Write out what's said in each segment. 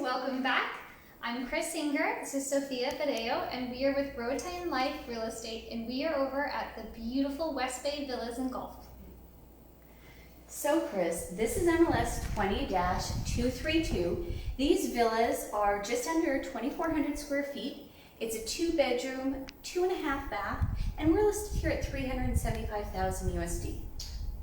welcome back. I'm Chris Singer, this is Sophia Fideo, and we are with Roatan Life Real Estate, and we are over at the beautiful West Bay Villas and Golf. So Chris, this is MLS 20-232. These villas are just under 2,400 square feet. It's a 2-bedroom, 2.5 bath, and we're listed here at $375,000 USD.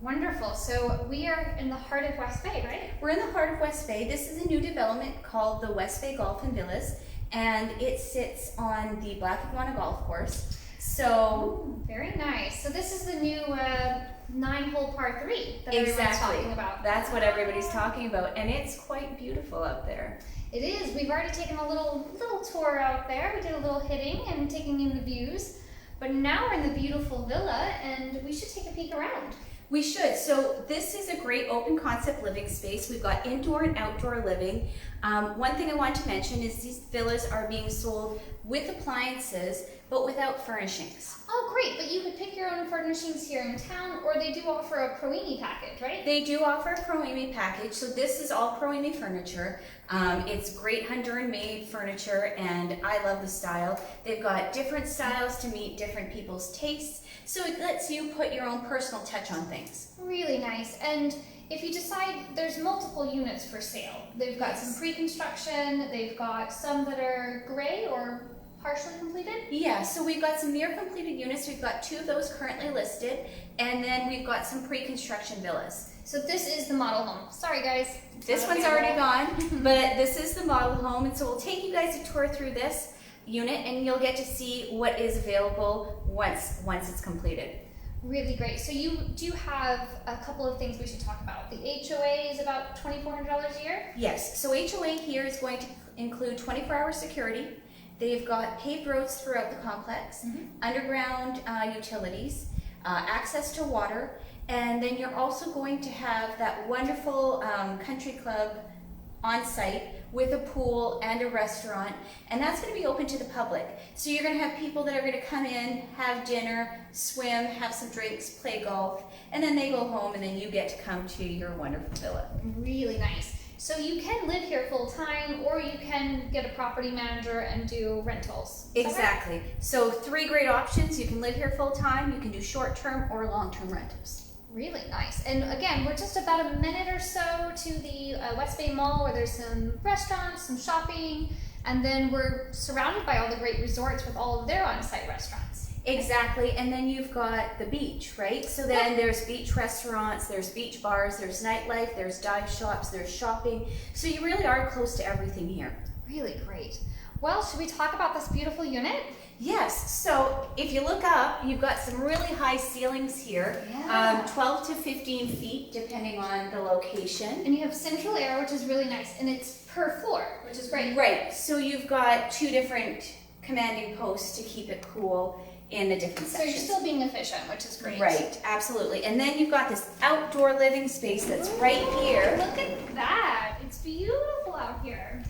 Wonderful. So we are in the heart of West Bay, right? We're in the heart of West Bay. This is a new development called the West Bay Golf and Villas, and it sits on the Black Iguana Golf Course. So very nice. So this is the new 9-hole par 3 that everyone's talking about. That's what everybody's talking about, and it's quite beautiful out there. It is. We've already taken a little tour out there. We did a little hitting and taking in the views, but now we're in the beautiful villa, and we should take a peek around. We should. So this is a great open concept living space. We've got indoor and outdoor living. One thing I want to mention is these villas are being sold with appliances, but without furnishings. Oh, great. But you could pick your own furnishings here in town, or they do offer a Pro-Amy package, right? They do offer a Pro-Amy package. So this is all Pro-Amy furniture. It's great Honduran-made furniture, and I love the style. They've got different styles to meet different people's tastes. So it lets you put your own personal touch on things. Really nice. And if you decide, there's multiple units for sale. They've got some pre-construction, they've got some that are gray or partially completed? Yeah, so we've got some near completed units. We've got 2 of those currently listed, and then we've got some pre-construction villas. So this is the model home. Sorry guys. This one's already gone, but this is the model home, and so we'll take you guys a tour through this unit, and you'll get to see what is available once it's completed. Really great. So you do have a couple of things we should talk about. The HOA is about $2,400 a year? Yes, so HOA here is going to include 24-hour security. They've got paved roads throughout the complex, underground utilities, access to water, and then you're also going to have that wonderful country club on site with a pool and a restaurant, and that's going to be open to the public. So you're going to have people that are going to come in, have dinner, swim, have some drinks, play golf, and then they go home, and then you get to come to your wonderful villa. Really nice. So you can live here full time, or you can get a property manager and do rentals. Exactly. So 3 great options. You can live here full time, you can do short-term or long-term rentals. Really nice. And again, we're just about a minute or so to the West Bay Mall, where there's some restaurants, some shopping, and then we're surrounded by all the great resorts with all of their on-site restaurants. Exactly, and then you've got the beach, right? So then there's beach restaurants, there's beach bars, there's nightlife, there's dive shops, there's shopping. So you really are close to everything here. Really great. Well, should we talk about this beautiful unit? Yes, so if you look up, you've got some really high ceilings here, 12 to 15 feet depending on the location. And you have central air, which is really nice, and it's per floor, which is great. Right, so you've got 2 different commanding posts to keep it cool in the different sections. So you're still being efficient, which is great. Right, absolutely. And then you've got this outdoor living space that's right here. Look at that. It's beautiful out here.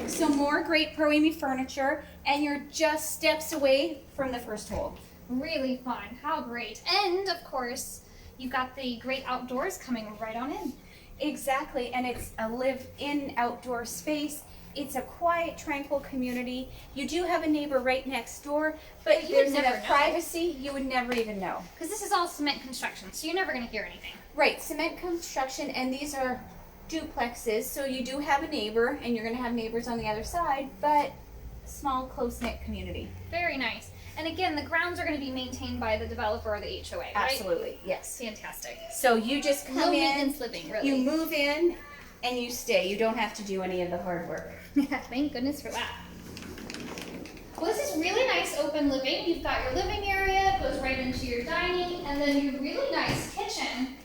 So more great Pro-Amy furniture, and you're just steps away from the first hole. Really fun. How great. And of course, you've got the great outdoors coming right on in. Exactly, and it's a live-in outdoor space. It's a quiet, tranquil community. You do have a neighbor right next door, but there's enough privacy you would never even know. Because this is all cement construction, so you're never going to hear anything. Right, cement construction, and these are duplexes, so you do have a neighbor, and you're going to have neighbors on the other side, but small, close-knit community. Very nice. And again, the grounds are going to be maintained by the developer or the HOA, right? Absolutely, yes. Fantastic. So you just come in, maintenance living, really. You move in, and you stay. You don't have to do any of the hard work. Thank goodness for that. Well, this is really nice open living. You've got your living area, it goes right into your dining, and then your really nice kitchen.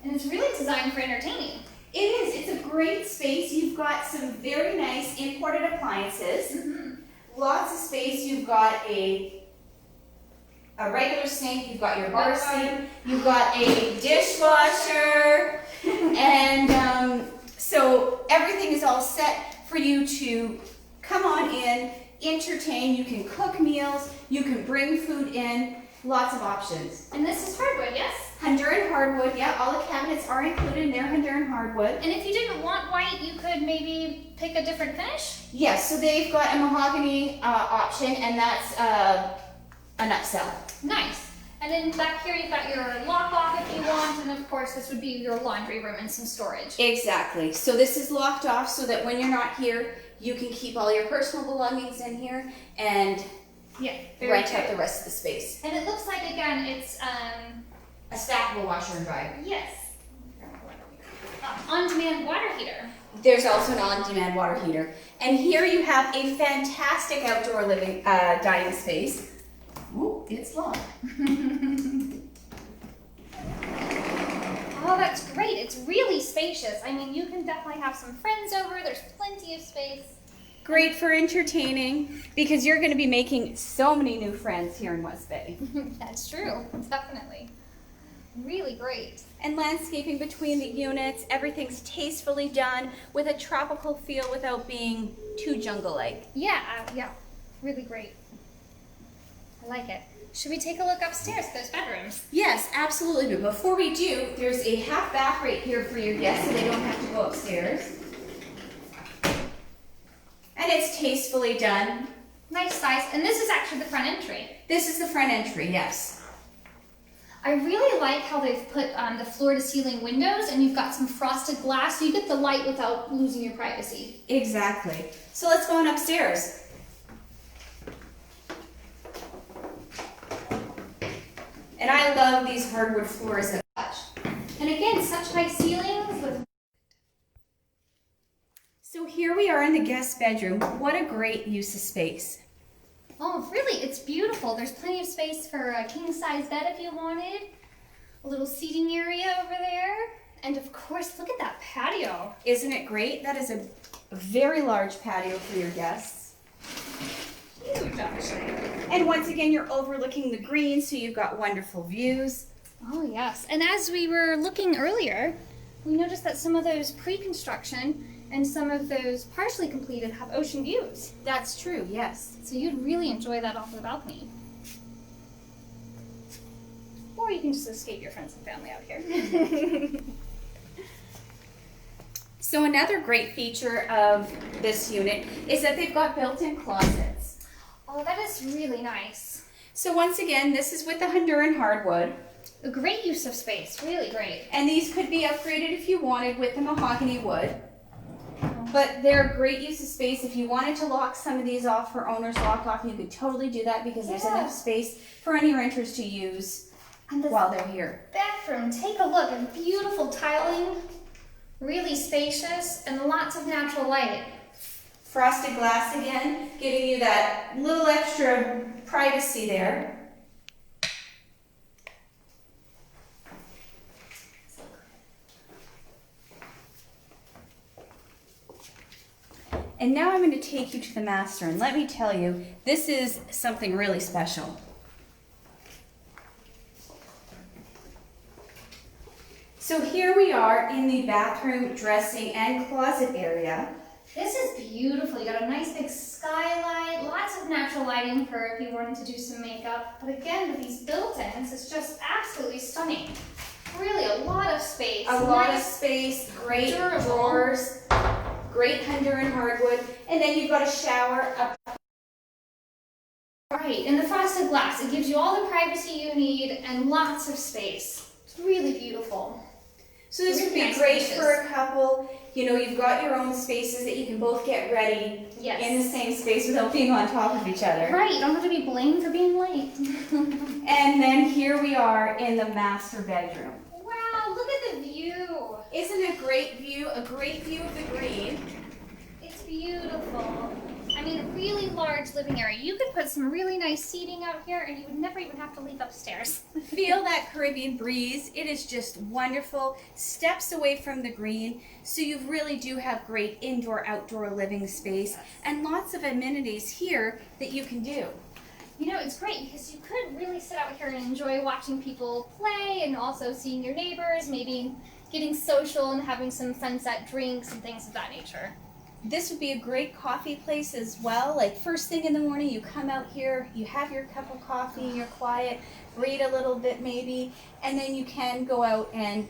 And it's really designed for entertaining. It is. It's a great space. You've got some very nice imported appliances. Lots of space. You've got a regular sink. You've got your bar seat. You've got a dishwasher. And so everything is all set for you to come on in, entertain. You can cook meals. You can bring food in. Lots of options. And this is hardwood, yes? Honduran hardwood, yeah, all the cabinets are included in their Honduran hardwood. And if you didn't want white, you could maybe pick a different finish? Yes, so they've got a mahogany option, and that's an upsell. Nice. And then back here you've got your lock off if you want, and of course this would be your laundry room and some storage. Exactly. So this is locked off so that when you're not here, you can keep all your personal belongings in here and rent out the rest of the space. And it looks like, again, it's A stackable washer and dryer. yes, on-demand water heater. There's also an on-demand water heater. And here you have a fantastic outdoor living dining space. Ooh, it's long. Oh, that's great. It's really spacious. I mean, you can definitely have some friends over. There's plenty of space. Great for entertaining because you're going to be making so many new friends here in West Bay. That's true. Definitely. Really great. And landscaping between the units, everything's tastefully done with a tropical feel without being too jungle-like. Yeah, really great. I like it. Should we take a look upstairs at those bedrooms? Yes, absolutely. But before we do, there's a half bath right here for your guests so they don't have to go upstairs. And it's tastefully done. Nice size. And this is actually the front entry. This is the front entry, yes. I really like how they've put the floor-to-ceiling windows, and you've got some frosted glass, so you get the light without losing your privacy. Exactly. So let's go on upstairs. And I love these hardwood floors that touch. And again, such high ceilings with... So here we are in the guest bedroom. What a great use of space. Oh, really, it's beautiful. There's plenty of space for a king-size bed if you wanted. A little seating area over there. And of course, look at that patio. Isn't it great? That is a very large patio for your guests. Huge, actually. And once again, you're overlooking the green, so you've got wonderful views. Oh, yes. And as we were looking earlier, we noticed that some of those pre-construction and some of those partially completed have ocean views. That's true, yes. So you'd really enjoy that off the balcony. Or you can just escape your friends and family out here. So another great feature of this unit is that they've got built-in closets. Oh, that is really nice. So once again, this is with the Honduran hardwood. A great use of space, really great. And these could be upgraded if you wanted with the mahogany wood. But they're a great use of space. If you wanted to lock some of these off for owner's lock off, you could totally do that because there's enough space for any renters to use while they're here. Bathroom, take a look at beautiful tiling, really spacious, and lots of natural light. Frosted glass again, giving you that little extra privacy there. And now I'm going to take you to the master, and let me tell you, this is something really special. So here we are in the bathroom, dressing, and closet area. This is beautiful. You got a nice big skylight, lots of natural lighting for if you wanted to do some makeup. But again, with these built-ins, it's just absolutely stunning. Really, a lot of space. A lot of space, great durable drawers. Great Honduran hardwood, and then you've got a shower up. Right, and the frosted glass, it gives you all the privacy you need and lots of space. It's really beautiful. So this would be great for a couple. You know, you've got your own spaces that you can both get ready in the same space without being on top of each other. Right, you don't have to be blamed for being late. And then here we are in the master bedroom. Wow, look at the view. Isn't it a great view? A great view of the green. It's beautiful. I mean, a really large living area. You could put some really nice seating out here and you would never even have to leave upstairs. Feel that Caribbean breeze. It is just wonderful. Steps away from the green. So you really do have great indoor-outdoor living space and lots of amenities here that you can do. You know, it's great because you could really sit out here and enjoy watching people play and also seeing your neighbors, maybe getting social and having some sunset drinks and things of that nature. this would be a great coffee place as well. Like first thing in the morning, you come out here, you have your cup of coffee, you're quiet, read a little bit maybe, and then you can go out and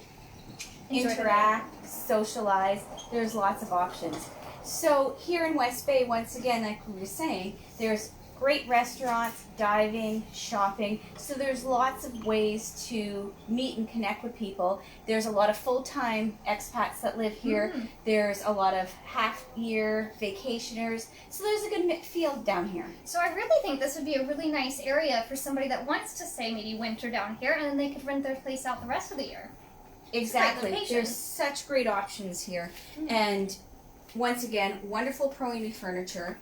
Enjoy the interact, socialize. There's lots of options. So here in West Bay, once again, like we were saying, there's great restaurants, diving, shopping. So there's lots of ways to meet and connect with people. There's a lot of full-time expats that live here. There's a lot of half-year vacationers. So there's a good field down here. So I really think this would be a really nice area for somebody that wants to stay maybe winter down here, and then they could rent their place out the rest of the year. Exactly. location. There's such great options here. And once again, wonderful Pro-Amy furniture.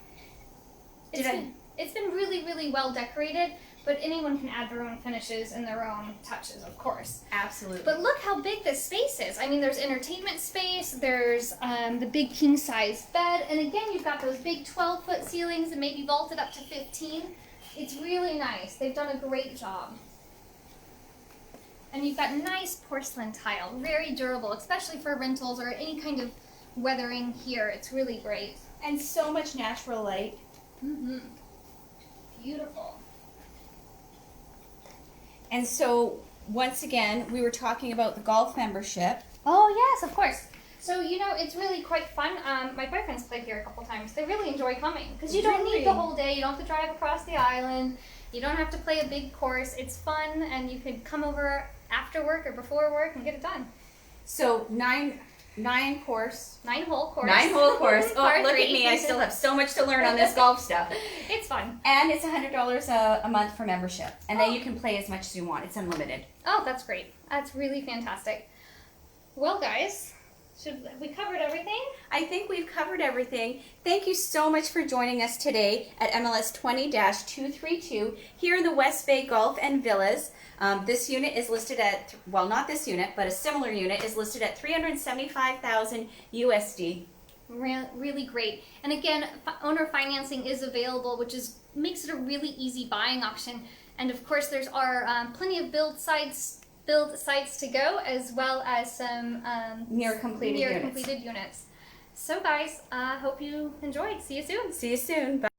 It's been really, really well decorated, but anyone can add their own finishes and their own touches, of course. Absolutely. But look how big this space is. I mean, there's entertainment space, there's the big king-size bed, and again, you've got those big 12-foot ceilings that maybe vaulted up to 15. It's really nice. They've done a great job. And you've got nice porcelain tile, very durable, especially for rentals or any kind of weathering here. It's really great. And so much natural light. Beautiful. And so, once again, we were talking about the golf membership. Oh, yes, of course. So, you know, it's really quite fun. My boyfriend's played here a couple times. They really enjoy coming because you don't need the whole day. You don't have to drive across the island. You don't have to play a big course. It's fun, and you could come over after work or before work and get it done. So, nine hole course. 9-hole course. 9-hole course. Oh, Par look 3. at me. I still have so much to learn on this golf stuff. It's fun. And it's $100 a month for membership. And then you can play as much as you want. It's unlimited. Oh, that's great. That's really fantastic. Well, guys, we covered everything? I think we've covered everything. Thank you so much for joining us today at MLS 20-232 here in the West Bay Golf and Villas. This unit is listed at, well, not this unit, but a similar unit is listed at $375,000 USD. Really great. And again, owner financing is available, which makes it a really easy buying option. And of course, there's plenty of build sites to go, as well as some near completed units. So guys, hope you enjoyed. See you soon. See you soon. Bye.